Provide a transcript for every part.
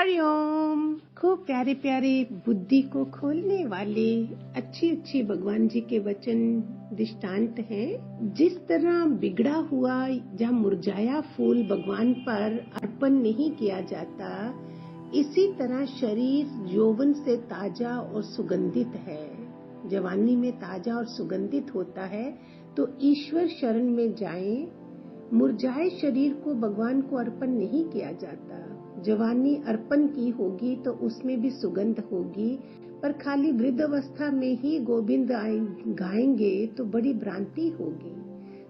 हरिओम। खूब प्यारे प्यारे बुद्धि को खोलने वाले अच्छी अच्छी भगवान जी के वचन दृष्टांत हैं। जिस तरह बिगड़ा हुआ या मुरझाया फूल भगवान पर अर्पण नहीं किया जाता, इसी तरह शरीर यौवन से ताजा और सुगंधित है। जवानी में ताजा और सुगंधित होता है तो ईश्वर शरण में जाएं। मुरझाए शरीर को भगवान को अर्पण नहीं किया जाता। जवानी अर्पण की होगी तो उसमें भी सुगंध होगी, पर खाली वृद्ध अवस्था में ही गोविंद गाएंगे तो बड़ी भ्रांति होगी।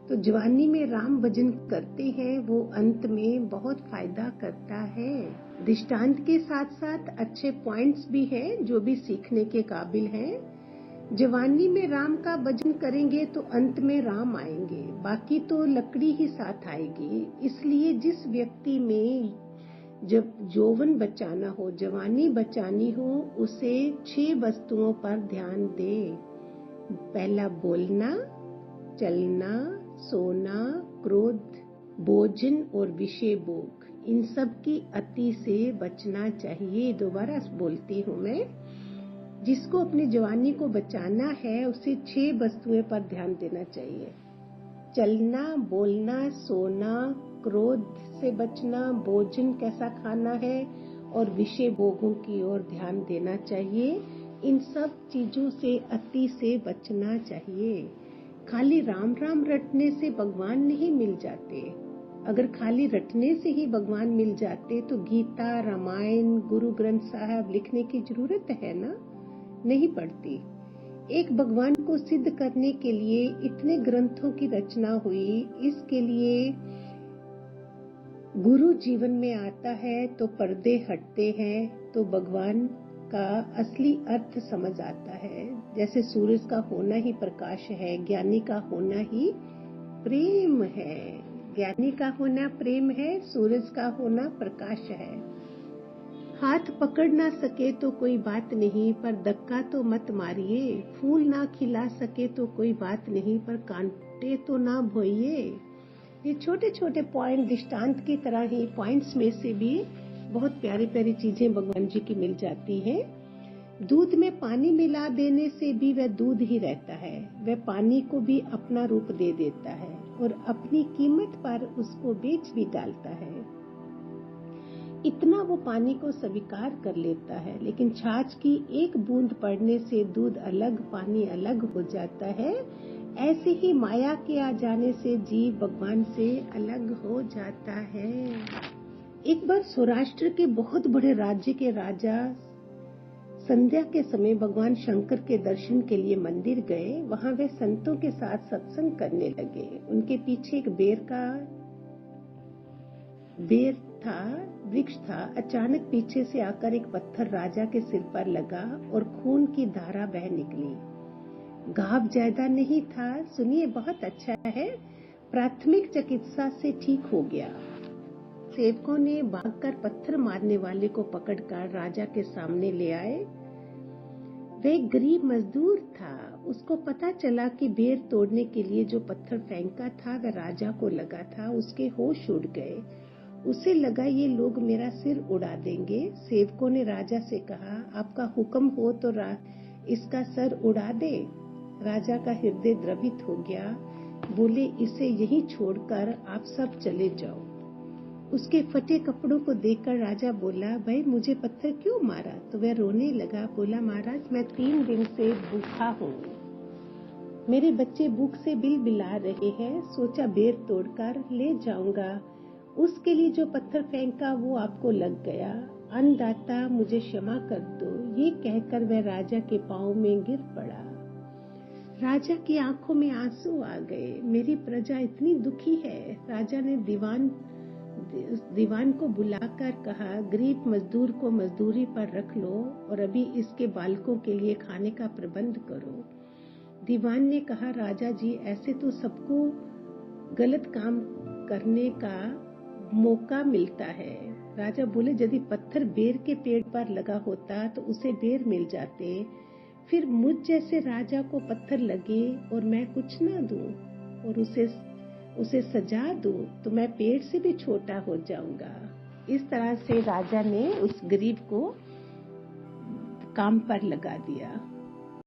तो जवानी में राम भजन करते हैं, वो अंत में बहुत फायदा करता है। दृष्टांत के साथ साथ अच्छे पॉइंट्स भी हैं जो भी सीखने के काबिल हैं। जवानी में राम का भजन करेंगे तो अंत में राम आएंगे, बाकी तो लकड़ी ही साथ आएगी। इसलिए जिस व्यक्ति में जब यौवन बचाना हो, जवानी बचानी हो, उसे 6 वस्तुओं पर ध्यान दे। पहला बोलना, चलना, सोना, क्रोध, भोजन और विषय भोग। इन सब की अति से बचना चाहिए। दोबारा बोलती हूँ मैं, जिसको अपनी जवानी को बचाना है उसे 6 वस्तुएं पर ध्यान देना चाहिए। चलना, बोलना, सोना, क्रोध से बचना, भोजन कैसा खाना है और विषय भोगों की ओर ध्यान देना चाहिए। इन सब चीजों से अति से बचना चाहिए। खाली राम राम रटने से भगवान नहीं मिल जाते। अगर खाली रटने से ही भगवान मिल जाते तो गीता, रामायण, गुरु ग्रंथ साहब लिखने की जरूरत है ना? नहीं पड़ती। एक भगवान को सिद्ध करने के लिए इतने ग्रंथों की रचना हुई। इसके लिए गुरु जीवन में आता है तो पर्दे हटते हैं, तो भगवान का असली अर्थ समझ आता है। जैसे सूरज का होना ही प्रकाश है, ज्ञानी का होना ही प्रेम है। ज्ञानी का होना प्रेम है, सूरज का होना प्रकाश है। हाथ पकड़ ना सके तो कोई बात नहीं, पर धक्का तो मत मारिए। फूल ना खिला सके तो कोई बात नहीं, पर कांटे तो ना बोइए। ये छोटे छोटे पॉइंट दृष्टांत की तरह ही पॉइंट्स में से भी बहुत प्यारी प्यारी चीजें भगवान जी की मिल जाती हैं। दूध में पानी मिला देने से भी वह दूध ही रहता है। वह पानी को भी अपना रूप दे देता है और अपनी कीमत पर उसको बेच भी डालता है। इतना वो पानी को स्वीकार कर लेता है। लेकिन छाछ की एक बूंद पड़ने से दूध अलग, पानी अलग हो जाता है। ऐसे ही माया के आ जाने से जीव भगवान से अलग हो जाता है। एक बार सौराष्ट्र के बहुत बड़े राज्य के राजा संध्या के समय भगवान शंकर के दर्शन के लिए मंदिर गए। वहां वे संतों के साथ सत्संग करने लगे। उनके पीछे एक बेर था, वृक्ष था। अचानक पीछे से आकर एक पत्थर राजा के सिर पर लगा और खून की धारा बह निकली। घाव ज्यादा नहीं था, सुनिए बहुत अच्छा है, प्राथमिक चिकित्सा से ठीक हो गया। सेवकों ने भागकर पत्थर मारने वाले को पकड़कर राजा के सामने ले आए। वह एक गरीब मजदूर था। उसको पता चला कि बेर तोड़ने के लिए जो पत्थर फेंका था वह राजा को लगा था। उसके होश उड़ गए। उसे लगा ये लोग मेरा सिर उड़ा देंगे। सेवकों ने राजा से कहा, आपका हुक्म हो तो इसका सर उड़ा दे। राजा का हृदय द्रवित हो गया। बोले, इसे यहीं छोड़कर आप सब चले जाओ। उसके फटे कपड़ों को देखकर राजा बोला, भाई मुझे पत्थर क्यों मारा? तो वह रोने लगा। बोला, महाराज मैं 3 दिन से भूखा हूँ। मेरे बच्चे भूख से बिलबिला रहे हैं। सोचा बेर तोड़कर ले जाऊंगा। उसके लिए जो पत्थर फेंका वो आपको लग गया। अन्नदाता मुझे क्षमा कर दो। ये कहकर वह राजा के पांव में गिर पड़ा। राजा की आंखों में आंसू आ गए। मेरी प्रजा इतनी दुखी है। राजा ने दीवान को बुलाकर कहा, गरीब मजदूर को मजदूरी पर रख लो और अभी इसके बालकों के लिए खाने का प्रबंध करो। दीवान ने कहा, राजा जी ऐसे तो सबको गलत काम करने का मौका मिलता है। राजा बोले, यदि पत्थर बेर के पेड़ पर लगा होता तो उसे बेर मिल जाते। फिर मुझ जैसे राजा को पत्थर लगे और मैं कुछ ना दूं और उसे सजा दूं तो मैं पेड़ से भी छोटा हो जाऊंगा। इस तरह से राजा ने उस गरीब को काम पर लगा दिया